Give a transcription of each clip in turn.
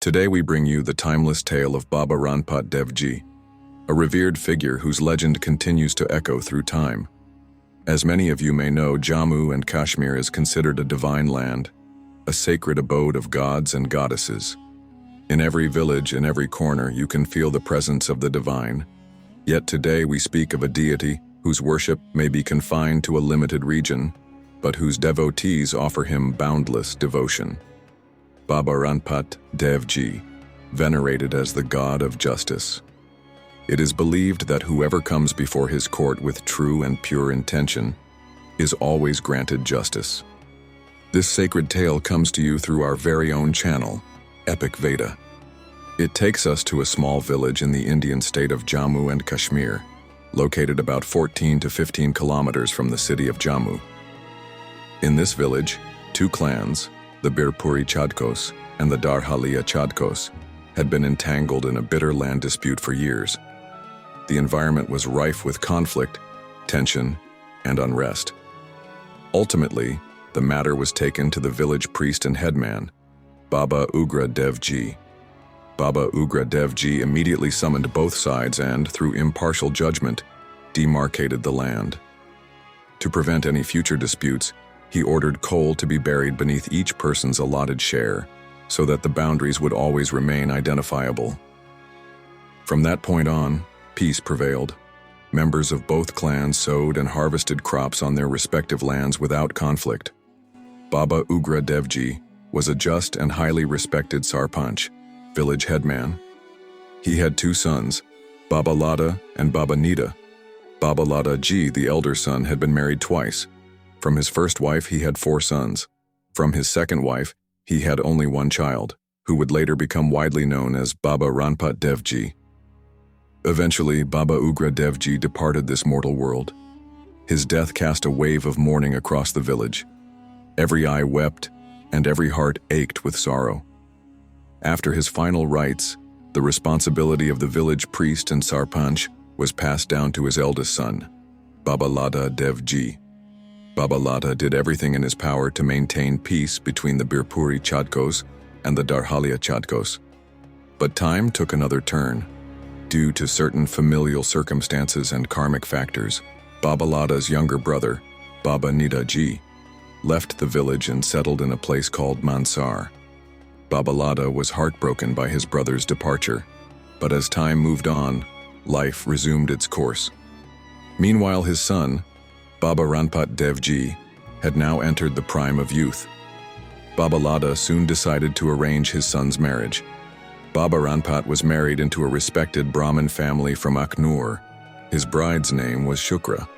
Today we bring you the timeless tale of Baba Ranpat Dev Ji, a revered figure whose legend continues to echo through time. As many of you may know, Jammu and Kashmir is considered a divine land, a sacred abode of gods and goddesses. In every village, in every corner, you can feel the presence of the divine. Yet today we speak of a deity whose worship may be confined to a limited region, but whose devotees offer him boundless devotion. Baba Ranpat Dev Ji, venerated as the god of justice. It is believed that whoever comes before his court with true and pure intention is always granted justice. This sacred tale comes to you through our very own channel, Epic Veda. It takes us to a small village in the Indian state of Jammu and Kashmir, located about 14 to 15 kilometers from the city of Jammu. In this village, two clans, the Birpuri Chadkos and the Darhalia Chadkos, had been entangled in a bitter land dispute for years. The environment was rife with conflict, tension, and unrest. Ultimately, the matter was taken to the village priest and headman, Baba Ugra Dev Ji. Baba Ugra Dev Ji immediately summoned both sides and, through impartial judgment, demarcated the land. To prevent any future disputes, he ordered coal to be buried beneath each person's allotted share, so that the boundaries would always remain identifiable. From that point on, peace prevailed. Members of both clans sowed and harvested crops on their respective lands without conflict. Baba Ugra Dev Ji was a just and highly respected sarpanch, village headman. He had two sons, Baba Lada and Baba Nida. Baba Lada Ji, the elder son, had been married twice. From his first wife, he had 4 sons. From his second wife, he had only one child, who would later become widely known as Baba Ranpat Dev Ji. Eventually, Baba Ugra Dev Ji departed this mortal world. His death cast a wave of mourning across the village. Every eye wept, and every heart ached with sorrow. After his final rites, the responsibility of the village priest and sarpanch was passed down to his eldest son, Baba Lada Dev Ji. Baba Lada did everything in his power to maintain peace between the Birpuri Chadkos and the Darhalia Chadkos. But time took another turn. Due to certain familial circumstances and karmic factors, Baba Lada's younger brother, Baba Nida Ji, left the village and settled in a place called Mansar. Baba Lada was heartbroken by his brother's departure, but as time moved on, life resumed its course. Meanwhile, his son, Baba Ranpat Dev Ji, had now entered the prime of youth. Baba Lada soon decided to arrange his son's marriage. Baba Ranpat was married into a respected Brahmin family from Aknur. His bride's name was Shukra.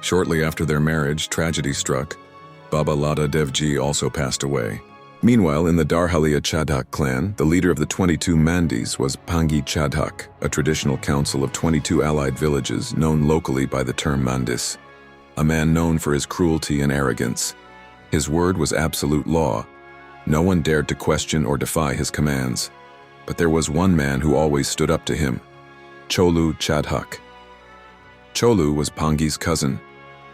Shortly after their marriage, tragedy struck. Baba Lada Dev Ji also passed away. Meanwhile, in the Darhalia Chadhak clan, the leader of the 22 Mandis was Pangi Chadhak, a traditional council of 22 allied villages known locally by the term Mandis. A man known for his cruelty and arrogance. His word was absolute law. No one dared to question or defy his commands. But there was one man who always stood up to him, Cholu Chadhak. Cholu was Pangi's cousin,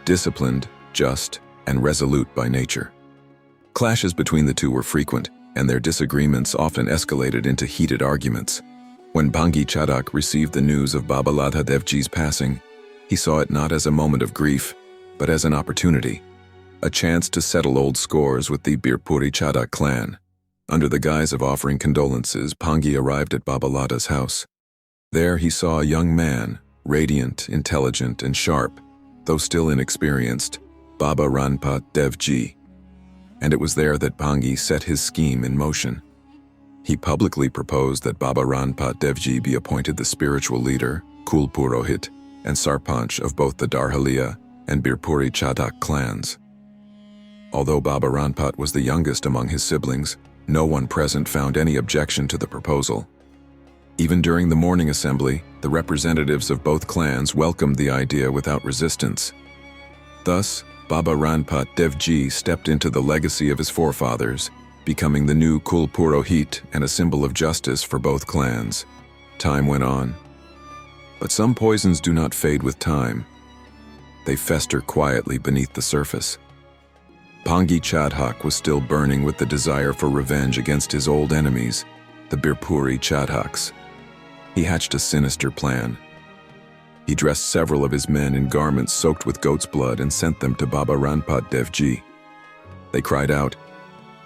disciplined, just, and resolute by nature. Clashes between the two were frequent, and their disagreements often escalated into heated arguments. When Pangi Chadhak received the news of Baba Lada Dev Ji's passing, he saw it not as a moment of grief, but as an opportunity, a chance to settle old scores with the Birpuri Chadhak clan. Under the guise of offering condolences, Pangi arrived at Baba Lada's house. There he saw a young man, radiant, intelligent, and sharp, though still inexperienced, Baba Ranpat Dev Ji. And it was there that Pangi set his scheme in motion. He publicly proposed that Baba Ranpat Dev Ji be appointed the spiritual leader, Kul Purohit, and sarpanch of both the Darhalia and Birpuri Chadhak clans. Although Baba Ranpat was the youngest among his siblings, no one present found any objection to the proposal. Even during the morning assembly, the representatives of both clans welcomed the idea without resistance. Thus, Baba Ranpat Dev Ji stepped into the legacy of his forefathers, becoming the new Kul Purohit and a symbol of justice for both clans. Time went on. But some poisons do not fade with time. They fester quietly beneath the surface. Pangi Chadhak was still burning with the desire for revenge against his old enemies, the Birpuri Chadhaks. He hatched a sinister plan. He dressed several of his men in garments soaked with goat's blood and sent them to Baba Ranpat Dev Ji. They cried out,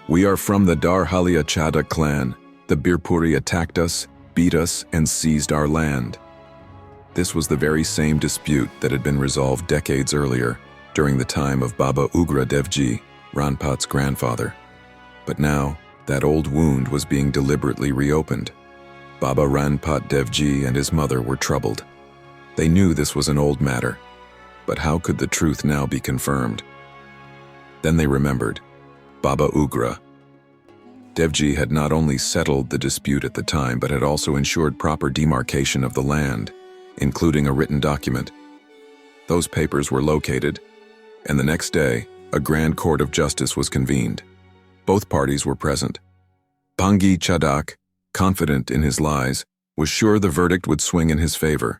"We are from the Darhalia Chadak clan. The Birpuri attacked us, beat us, and seized our land." This was the very same dispute that had been resolved decades earlier, during the time of Baba Ugra Dev Ji, Ranpat's grandfather. But now, that old wound was being deliberately reopened. Baba Ranpat Dev Ji and his mother were troubled. They knew this was an old matter, but how could the truth now be confirmed? Then they remembered Baba Ugra. Dev Ji had not only settled the dispute at the time, but had also ensured proper demarcation of the land, including a written document. Those papers were located, and the next day, a grand court of justice was convened. Both parties were present. Bhangi Chadak, confident in his lies, was sure the verdict would swing in his favor.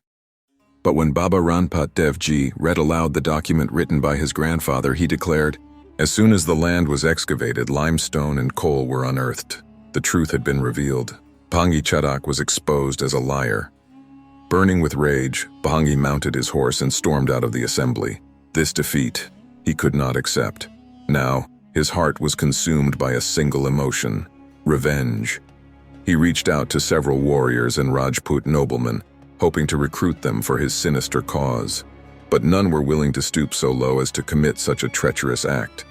But when Baba Ranpat Dev Ji read aloud the document written by his grandfather, he declared, "As soon as the land was excavated, limestone and coal were unearthed. The truth had been revealed. Bhangi Chadak was exposed as a liar." Burning with rage, Bhangi mounted his horse and stormed out of the assembly. This defeat he could not accept. Now, his heart was consumed by a single emotion: revenge. He reached out to several warriors and Rajput noblemen, hoping to recruit them for his sinister cause. But none were willing to stoop so low as to commit such a treacherous act.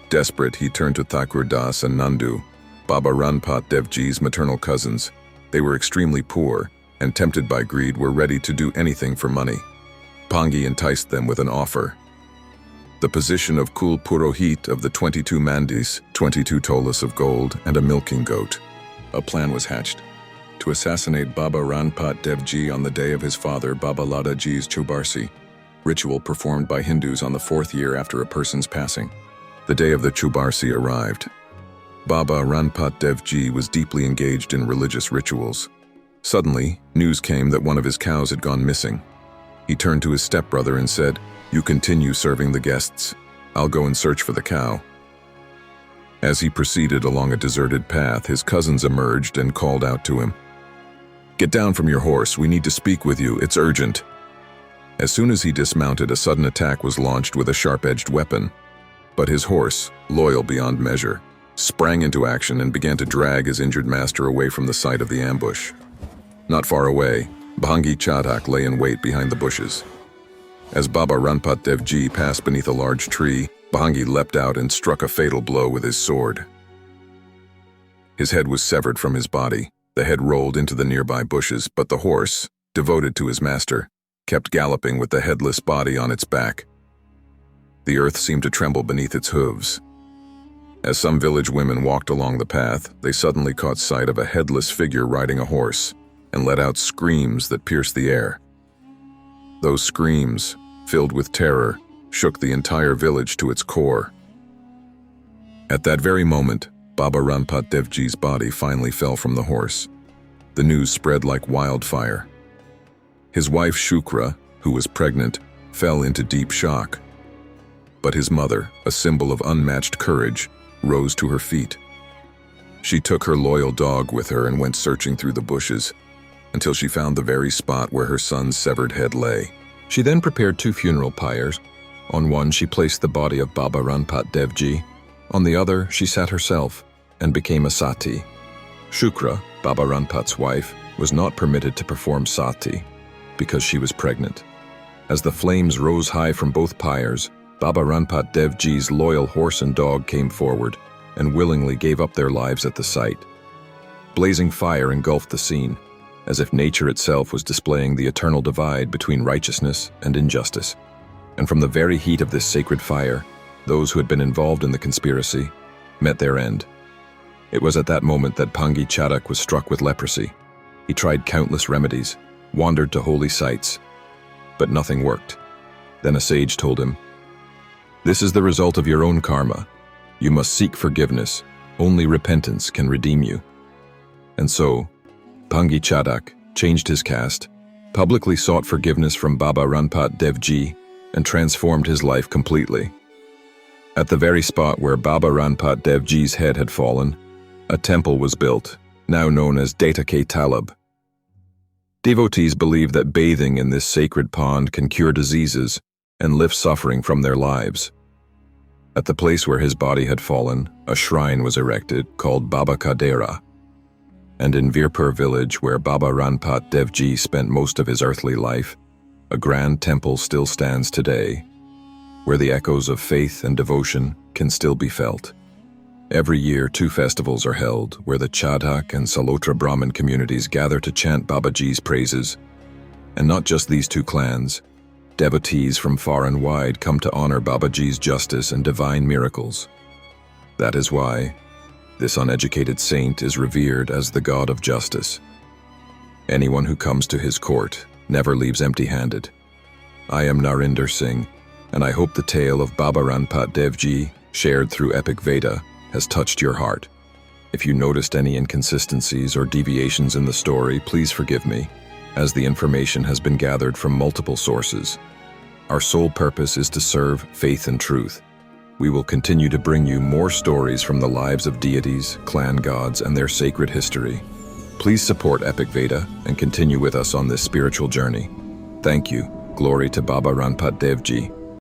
Desperate, he turned to Thakur Das and Nandu, Baba Ranpat Dev Ji's maternal cousins. They were extremely poor, and tempted by greed were ready to do anything for money. Bhangi enticed them with an offer: the position of Kul Purohit of the 22 mandis, 22 tolas of gold, and a milking goat. A plan was hatched to assassinate Baba Ranpat Dev Ji on the day of his father Baba Lada Ji's Chubarsi, ritual performed by Hindus on the 4th year after a person's passing. The day of the Chubarsi arrived. Baba Ranpat Dev Ji was deeply engaged in religious rituals. Suddenly, news came that one of his cows had gone missing. He turned to his stepbrother and said, "You continue serving the guests. I'll go and search for the cow." As he proceeded along a deserted path, his cousins emerged and called out to him, "Get down from your horse, we need to speak with you, it's urgent." As soon as he dismounted, a sudden attack was launched with a sharp-edged weapon. But his horse, loyal beyond measure, sprang into action and began to drag his injured master away from the site of the ambush. Not far away, Bhangi Chadak lay in wait behind the bushes. As Baba Ranpat Dev Ji passed beneath a large tree, Bhangi leapt out and struck a fatal blow with his sword. His head was severed from his body. The head rolled into the nearby bushes, but the horse, devoted to his master, kept galloping with the headless body on its back. The earth seemed to tremble beneath its hooves. As some village women walked along the path, they suddenly caught sight of a headless figure riding a horse and let out screams that pierced the air. Those screams, filled with terror, shook the entire village to its core. At that very moment, Baba Ranpat Dev Ji's body finally fell from the horse. The news spread like wildfire. His wife Shukra, who was pregnant, fell into deep shock. But his mother, a symbol of unmatched courage, rose to her feet. She took her loyal dog with her and went searching through the bushes until she found the very spot where her son's severed head lay. She then prepared 2 funeral pyres. On one, she placed the body of Baba Ranpat Dev Ji. On the other, she sat herself and became a sati. Shukra, Baba Ranpat's wife, was not permitted to perform sati because she was pregnant. As the flames rose high from both pyres, Baba Ranpat Dev Ji's loyal horse and dog came forward and willingly gave up their lives at the site. Blazing fire engulfed the scene, as if nature itself was displaying the eternal divide between righteousness and injustice. And from the very heat of this sacred fire, those who had been involved in the conspiracy met their end. It was at that moment that Bhangi Chadak was struck with leprosy. He tried countless remedies, wandered to holy sites, but nothing worked. Then a sage told him, "This is the result of your own karma. You must seek forgiveness. Only repentance can redeem you." And so, Bhangi Chadak changed his caste, publicly sought forgiveness from Baba Ranpat Dev Ji, and transformed his life completely. At the very spot where Baba Ranpat Dev Ji's head had fallen, a temple was built, now known as deity Talab. Devotees believe that bathing in this sacred pond can cure diseases and lift suffering from their lives. At the place where his body had fallen, a shrine was erected called Baba Kadera, and in Virpur village, where Baba Ranpat Dev Ji spent most of his earthly life, a grand temple still stands today, where the echoes of faith and devotion can still be felt. Every year, 2 festivals are held, where the Chadhak and Salotra Brahmin communities gather to chant Babaji's praises. And not just these 2 clans, devotees from far and wide come to honor Babaji's justice and divine miracles. That is why this uneducated saint is revered as the god of justice. Anyone who comes to his court never leaves empty-handed. I am Narinder Singh, and I hope the tale of Baba Ranpat Dev Ji, shared through epic Veda, has touched your heart. If you noticed any inconsistencies or deviations in the story, please forgive me, as the information has been gathered from multiple sources. Our sole purpose is to serve faith and truth. We will continue to bring you more stories from the lives of deities, clan gods, and their sacred history. Please support Epic Veda and continue with us on this spiritual journey. Thank you. Glory to Baba Ranpat Dev Ji.